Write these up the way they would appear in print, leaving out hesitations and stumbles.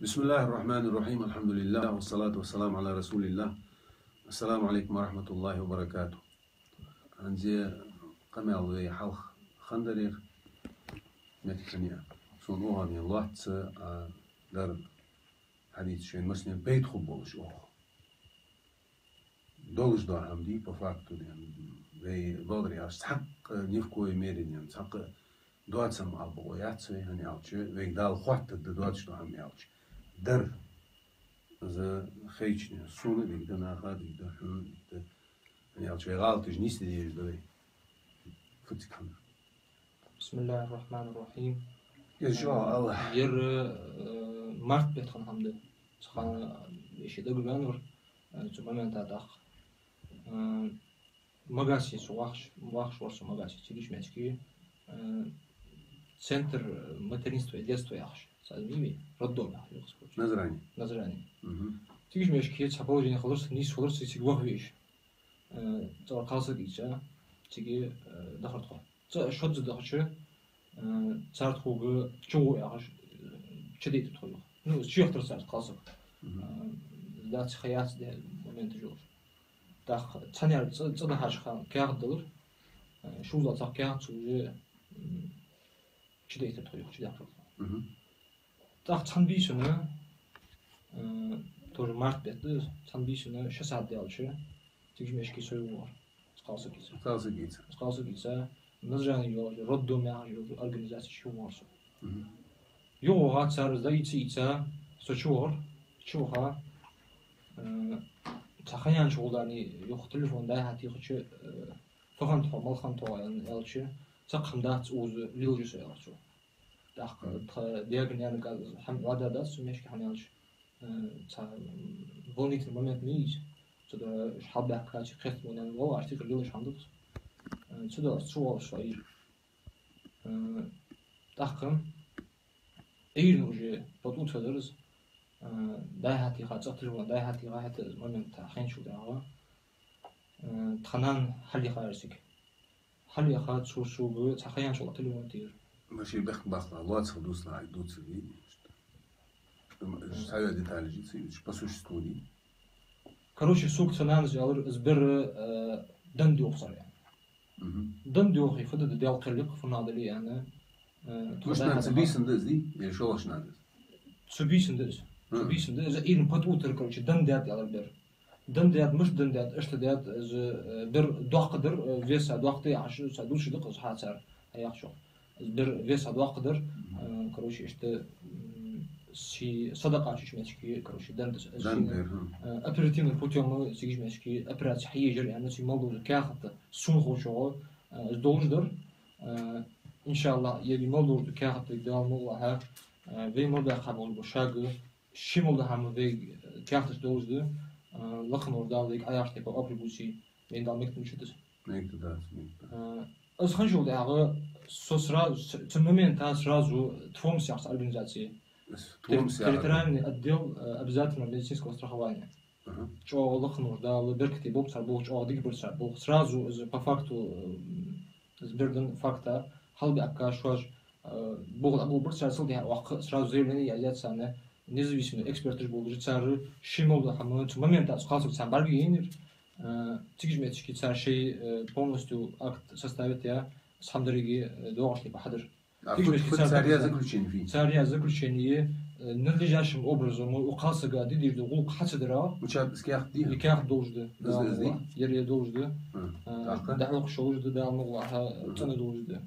Bismillahirrahmanirrahim. Elhamdülillah. Ve salatu ve selamu ala Resulillah. Esselamu aleyküm ve rahmetullahi ve berekatuhu. Anzi kamal ve halk khandarir metkaniya. Son oha min Allah tse dar hadith şeyin Müslim beyt khub boluş oh. Doluş da hamdi po faktu yani ve dodri as hak nifkoy merin yani hak doatsam al boyat ve hani alçı ve dal khwatt da doats da ham alçı. در ze خیچنی سونه دیگه نخواهد دیگه yani alçıya galtış niste diye böyle fıtıkan. Bismillahirrahmanirrahim. İnşallah. Yer Mart betkan hamdı. Çıkan işe de güven var. Momenta da magasi suvax varsa magasi çelişmeski. Центр материнства и детства яхш. Садмими роддом яхш. Назрани. Тигиш мешки цапалжин халырс нис халырс сигвах веш. Зор қалса гича тиги дахартхо. За шодз дахчы царт хугы чуу яхш чедейт тойо. Ну чыяктыр царт қалса. Да хаят де момент жол. Дах цаняр цада хашхан кягдылыр. Шулда цак кяг чужы çiğdeydi toyuq çiğdeydi. Tak çanbişini tor mart betdi. Çanbişini şasad alçı. Tigmeşki soyu var. Qalsa gitsə. Nazrani yol, roddom ya organizasiya şu varsa. Yoğa çarızda içə soçuor, çoğa taxayan şoğlarını yox telefonda hatiqçı faqan tomal xan toyan alçı. Çaqımda uzu liljusu alçı. Так, диагонально хам вада сумешки хамялч. Волнительный момент миз. Сюда шабах качи хестмонан вол артикл лилж хамдут. Сюда чуал шаир. Такым эйрн уже потутадырыз. Дайхати хацатырва дайхати гахат момент хин шудага. Танан хали харсик. Хали хат шушугу цахаян шулатылы тир. Маши бахла лац худусна айдутся ви. Ставят детали жицы по существу не. Короче, сук цанан залыр збер дандю хсар yani. Дандю хифада да дел кылык фунадали yani. Тушнан цбисиндез ди, или шолашнандез. Цбисиндез. Цбисиндез ирин патутер короче дандят ялыр бер. Дандят мыш дандят, эштадят бер доқдыр веса доқты яшы садушдык хатсар аяқшо. Bir вес адвaqdır. Короче, işte صدقة чешмечки, короче, дендес. Оперативным путем мы чешмечки операция хиежер, yani si maldu kağıt sun hoşo doğrudur. İnşallah yedi maldu kağıt devamlı ve malda kabul bu şagı şimulda ham ve kağıt doğrudur. Lakın orada ve ayar tipi apribusi ve dalmak mümkündür. Az hangi dağı в момент сразу ТВОМС организации. Территориальный отдел обязательного медицинского страхования. Что лохнур, да, беркти боксар, бог, что дигберсар, бог сразу по факту сберден факта халби акка шуаж бог абу берсар сылди сразу заявление ялятся на независимый экспертаж бог жицары шимол да хамон в момент сказал сам барги енир тигжметчики цар шей полностью акт составит я Самдариги доошли бахадыр. Цария заключение надлежащим образом указывает гадидир до гул хацдыра. Учат скях ди. Иках должды. Ерия должды. Дахлок шоужды да алмуга цана должды.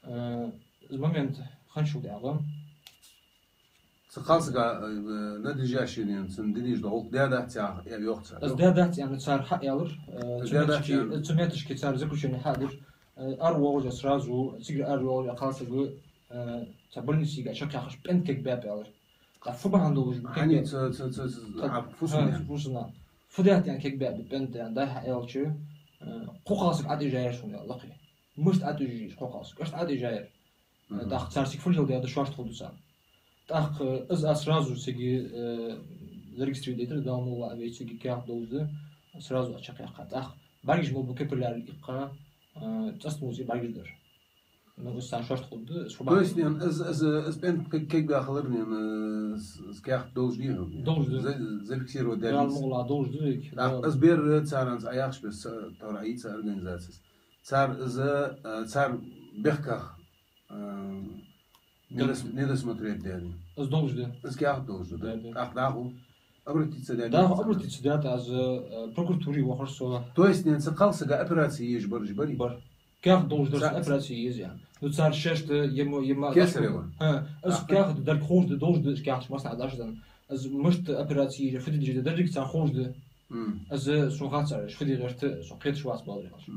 С момент ханшул дага. Сқалсга надлежащим сындириж до гул дядах цар я ёхца. Дядах yani цар хак ялыр. Цуметишки цар заключение хадыр. Arvoğuca sразу sigir arvoğuca kalsa bu sabırlı siga çok yakış pentek bep alır. Kafa handoluş. Hani fusuna. Fudiyat yani kek bep pent yani daha elçi. Kokasık adı jayır şunu Allah'ı. Must adı jayır kokasık. Kaç adı jayır. Daha sarsık fırıl diye de şuaş oldusan. Daha az sразу sigi зарегистрировать давно ve sigi kağıt doldu. Sразу açık yakat. Daha barış mı bu kepeler ikka. Just muzi bagildir. Ну, сам шорт худ, То есть, спен как бы ахлырнен, скях должны зафиксировать должны. Сбер царанс аяхшпес тараица организации. Цар бехках не досмотреть дяди. Должны. Скях должны, да? Ахдаху. Обратиться дяди. Да, обратиться дяди, аз прокуратуре вахарсо. То есть, не цикался га операции ешь баржбари. Кях должен операции есть. Ну цар шесть ема. Кесарева. Аз кях дал хожды должен кях масна даждан. Аз может операции фидиджи дадик цар хожды. Аз сухацар фидиджи сухет швас балраш.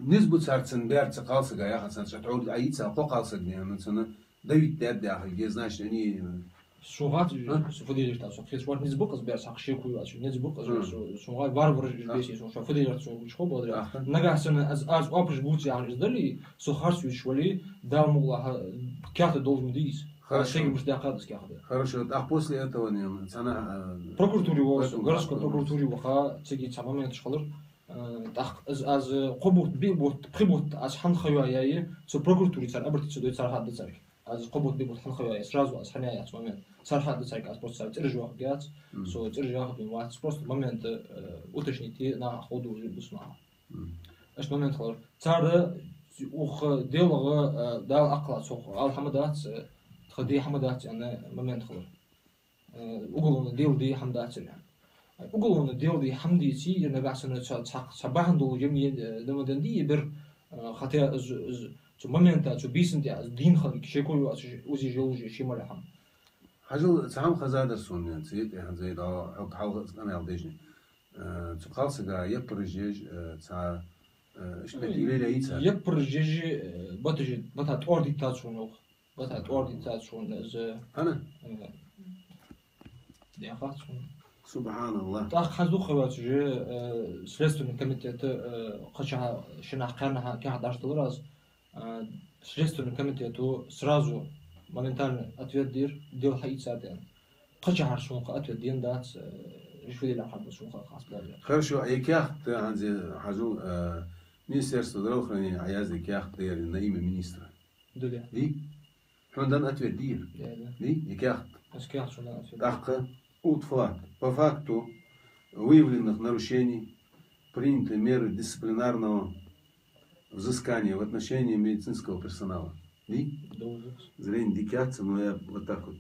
نسبة سارتن بيرت قالس جاي خاصة تعود عيد ساقو قالس جنيه مثلا دايت داد داخل جيزناش يعني سوغات فديرت تاع سوغات شوات نسبق از بيرس حق شيكو واش نسبق سوغات باربر بيسي سو فديرت سو شو بودر نجا سن از اوبرج بوت يعني ازدلي سو خارس شوالي دام والله كارت должен ديس хорошо муж дакадс кахда хорошо а после этого не цана прокуратуре вос городской прокуратуре ваха цеги цамамент шхалыр аз قبوت بيبوت قبوت аз хан хаяяи со прокуратуре цар абрти цо цар хад цар аз قبوت бибут хан хаяяи сразу аз ханяя аз момент цар хад цар аз просто циржо гяц со циржо бимат просто момент уточните на ходу бусма аш момент хор цар ух делга дал акла со ал хамадат خدي حمدات أنا момент хор уголовно дел ди хамдат уголовно дел ди хамди си нагасына сабахан дол жеми демоден ди бир хотя со момента со бисинти дин хал кишекой узи жолжи шимала хам حاجة سام خزادر سون نسيت يعني زي دا حاول أنا ألديجني تقالس جا يبرجيج تا إشتكي لي يتسا يبرجيج بتجي بتات أوردي تاسونو بتات أوردي تاسون ز أنا دي أخاتون سبحان الله تا خازو خواتجي следственный комитет قشع شناح كانها كهاد أشتغل راس следственный комитету сразу моментально ответ дел хаит сатен. قشع شنق ответ дин дат решили لا حد شنق خاص بلا. хорошо يكيخ عندي حاجو министерство здравоохранения عايز يكيخ دير نايم министра. دي عندنا ответ دير. دي يكيخ. يكيخ شنو ответ. Так по факту выявленных нарушений приняты меры дисциплинарного взыскания в отношении медицинского персонала. Зрение дикятся, но я вот так вот.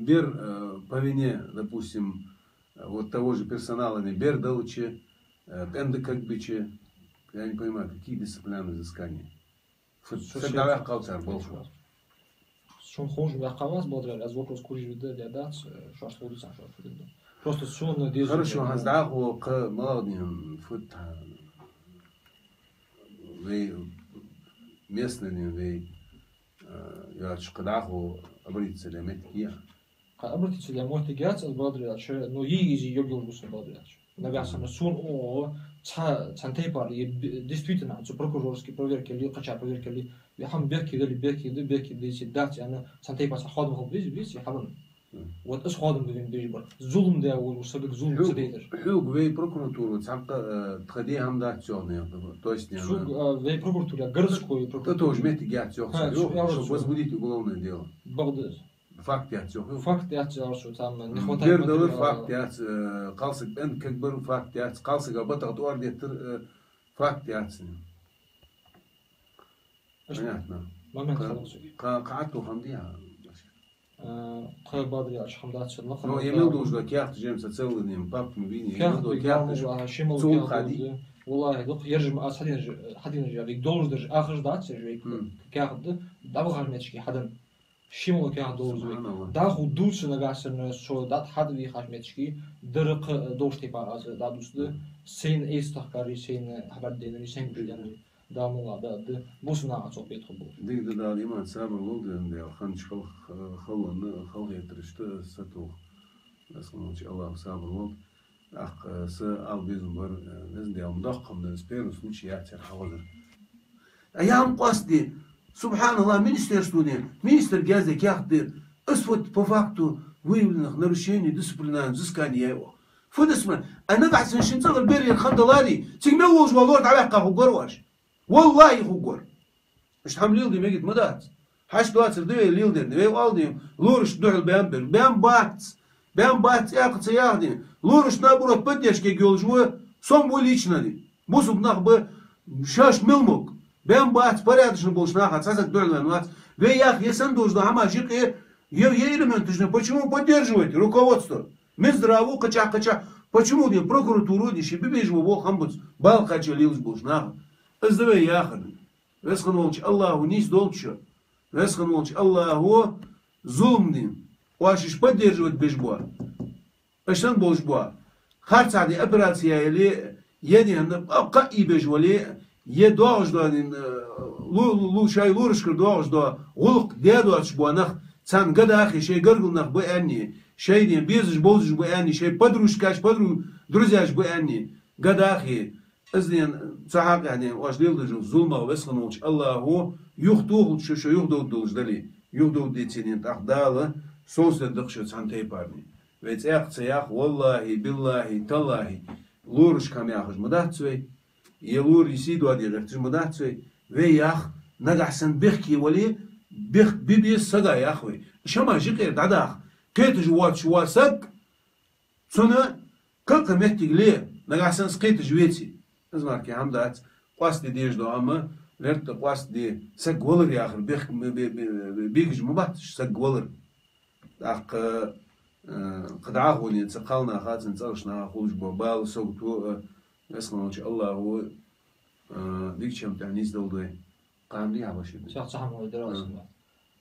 Бер по вине, допустим, вот того же персонала, бер далуче, пенда как биче, я не понимаю, какие дисциплинарные взыскания. Федеральный калцар был. Шон хожу я кавас бодрел, аз вопрос курижу да дат, шо что будет сам шо. Просто сон дез. Хорошо, аз даху к молодым фут вы местные вы я шкадаху обриться для меткия. Обратиться для меткия, аз бодрел, что но изи йогил бусен бодрел. Нагасам сон о цантей пар действительно, что прокурорские проверки или кача проверки или я хам беки дали дать أنا سنتي بس خادم هو بيز يحمل وإيش خادم بدين بر ظلم ده وسبب ظلم سديدر حقوق في прокуратуру تعمق تخدي هم دات جوني то есть не شو في прокуратура городской прокуратура тоже мети гят жок что возбудить уголовное дело Багдад факт я жок факт я что там не хватает бердалыр факт я قالسك بن كبر فакт я قالسك بطل تورديتر فакт я понятно. Момент خلاص. قعدتوا خمديها. بدري أش حمدات شلنا. Ну, я имел в виду, как ты جيمس целый день пап مبيني. كيف بيجامل شيمل كيف والله دوق يرجم أس حدين جا بيك دولج درج آخر دات سجى كيف دابا غير متشكي حدن شيمل كيف دولج دا خو دوش نجاسن شو دات حد بي خاش متشكي درق دوش تبع أز دا دوست سين إستخباري سين خبر دينري سين بيجامل دامو دا بوسنا عصب يدخل ديك دا الإيمان سامر لودن دا خنش خل يترشت ستو أصلاً الله سامر لود أخ سأل بيزمبر نزل دا مدقم دا سبيرو случай يعتر حاضر أيام قصدي سبحان الله министр Гязик яхты أسود по факту выявленных нарушений дисциплинарных взысканий فدسمه أنا قاعد سنشنتظر بري الخندلاري تيجي وش والله تعالى قهوجر واش والله يخوجر مش حمليل دي ميجت مدات حاش دوات ردوي ليل دي دوي والدي لورش دوح البامبر بام بات يا قص ياخدي لورش نابورة بديش كي جولجوا صم وليشنا دي بوسو بناخ ب شاش ملمك بام بات порядочно نبولش ناخد ساسك دوح الانوات вы ях есандуш да хама жике элементажно почему поддерживаете руководство Минздраву кача почему не прокуратуру не шибибиш во хамбуц бал кача лилс буш нахд издавай яхад весхан волч Аллаху нис долчо весхан волч Аллаху зулмдин واشش поддерживать бежбуа اشتن بوجبوا خارج عادي операция اللي يعني قاي بجولي يدوج دا لو شاي لورش كردوج دا غلق ديادو اشبوا نخ سان قد اخي شي قرقل نخ بو اني شي دي بيزج بوزج بو اني شي بدروش كاش بدرو درزاج بو اني قد اخي ازدين صحاق يعني واش ديل ظلمه وبسخنوش الله هو يخطوه شو يخدو دولج دلي يخدو ديتين تاخداله صوص دقشة سانتي بارني ويتاخ تياخ والله بالله تالله لورش كم ياخذ مداتسوي يلور يسيدو ادي غير مداتسوي وياخ نجحسن بيحكي ولي بيخ بيبي الصدا يا اخوي شما جيقير داداخ كيت جوات شواسك سنة كل مهتي ليه نجحسن سقيت جويتي ازماركي حمدات قاصدي ديش دو اما لرت قاصدي سق ولر يا اخي بيخ بيجج مباتش سق ولر اخ قد عاقوني تسقلنا خاطر نتسرشنا خوش ببال سوقتو اسمه الله هو ديكشم تعنيس دولدوي قاملي عباشي صح صح مو دراسة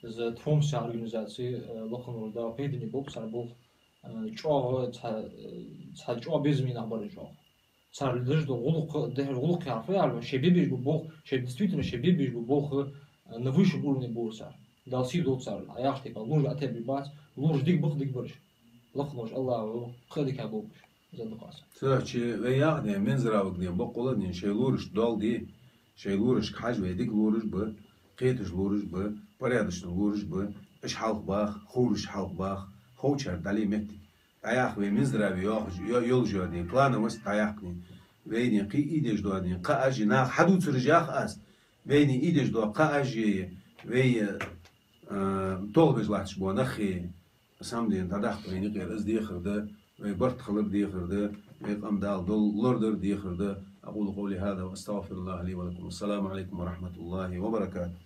از توم سر organisatie لخن وردا بيدني بوب سر بوب جوا تا جوا بيزمي نخبر جوا سر لدرج دو غلق ده غلق يعرف يعرف شيء بيبيج بوب شيء دستويتنا شيء بيبيج بوب на высшем уровне борса دالسي دول سر عياش تبع لورج أتبي بات لورج ديك بخ ديك برج لخنوش الله خدك أبوك زاد قاسم سرچه وياه ne menziravık ne boqola ne şey lorish dal di şey lorish khaj ve dik lorish bu qetish lorish bu порядочно lorish bu ish halq bax khurish halq bax xochar dali met ayaq ve menziravı yol jodi plana was ayaq ne ve ne qi idej do ne qa ajina hadu surjaq as ve ne idej do qa aji ve tolbej lach bu naxi samdin tadax ve ne qir az di khirda وبرت خلق دي خرده ويقام دال دول لوردر دي خرده أقول قولي هذا وأستغفر الله لي ولكم. السلام عليكم ورحمة الله وبركاته.